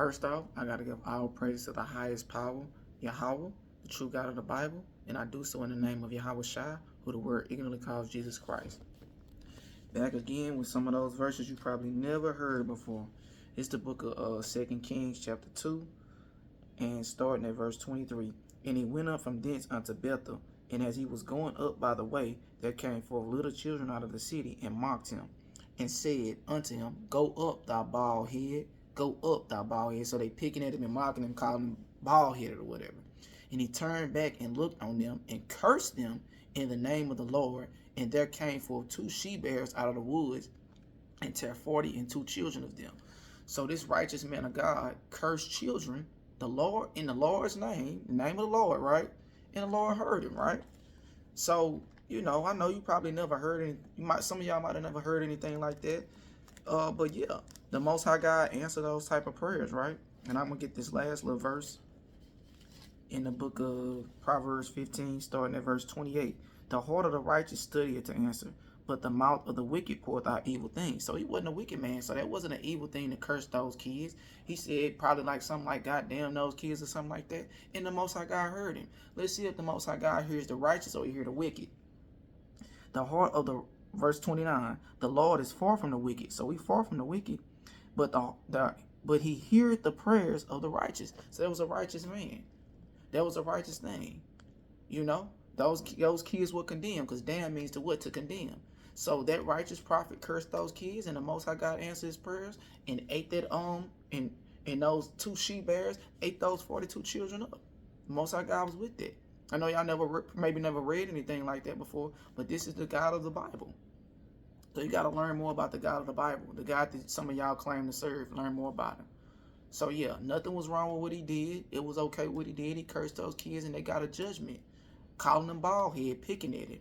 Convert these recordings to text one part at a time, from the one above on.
First off, I got to give all praise to the highest power, YAHAWAH, the true God of the Bible, and I do so in the name of Yahawashi, who the word ignorantly calls Jesus Christ. Back again with some of those verses you probably never heard before. It's the book of 2 Kings chapter 2, and starting at verse 23. And he went up from thence unto Bethel, and as he was going up by the way, there came forth little children out of the city, and mocked him, and said unto him, Go up, thou bald head, go up, thou bald head. So they picking at him and mocking him, calling him bald headed or whatever. And he turned back and looked on them, and cursed them in the name of the Lord. And there came forth 2 she-bears out of the woods, and tear 42 children of them. So this righteous man of God cursed children, the Lord, in the Lord's name, the name of the Lord, right? And the Lord heard him, right? So, you know, I know you probably never heard any, some of y'all might have never heard anything like that. But yeah, the Most High God answered those type of prayers, right? And I'm going to get this last little verse in the book of Proverbs 15, starting at verse 28. The heart of the righteous studieth to answer, but the mouth of the wicked poureth out evil things. So he wasn't a wicked man, so that wasn't an evil thing to curse those kids. He said probably like something like, God damn those kids or something like that. And the Most High God heard him. Let's see if the Most High God hears the righteous or he hears the wicked. The heart of the, verse 29, the Lord is far from the wicked. So we far from the wicked, but but he heareth the prayers of the righteous. So that was a righteous man. That was a righteous thing. You know, those kids were condemned, because damn means to what? To condemn. So that righteous prophet cursed those kids, and the Most High God answered his prayers and ate that and those 2 she-bears ate those 42 children up. The Most High God was with that. I know y'all maybe never read anything like that before, but this is the God of the Bible. So you got to learn more about the God of the Bible, the God that some of y'all claim to serve. Learn more about him. So yeah, nothing was wrong with what he did. It was okay what he did. He cursed those kids, and they got a judgment, calling them bald head, picking at him.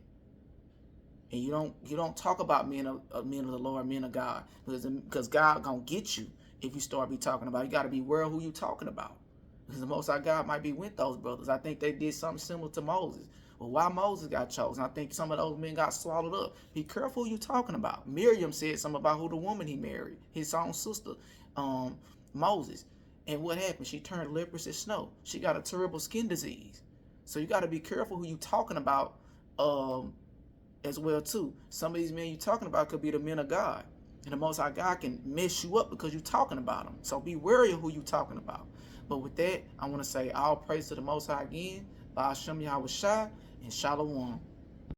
And you don't talk about men of the Lord, men of God, because God gonna get you if you start be talking about. You got to be aware of who you talking about, because the Most High God might be with those brothers. I think they did something similar to Moses. Well, why Moses got chosen? I think some of those men got swallowed up. Be careful who you talking about. Miriam said something about who the woman he married, his own sister, Moses. And what happened? She turned leprous as snow. She got a terrible skin disease. So you got to be careful who you talking about as well too. Some of these men you talking about could be the men of God. And the Most High God can mess you up because you talking about them. So be wary of who you talking about. But with that, I want to say all praise to the Most High again. By Hashem Yahawashi and Shalom.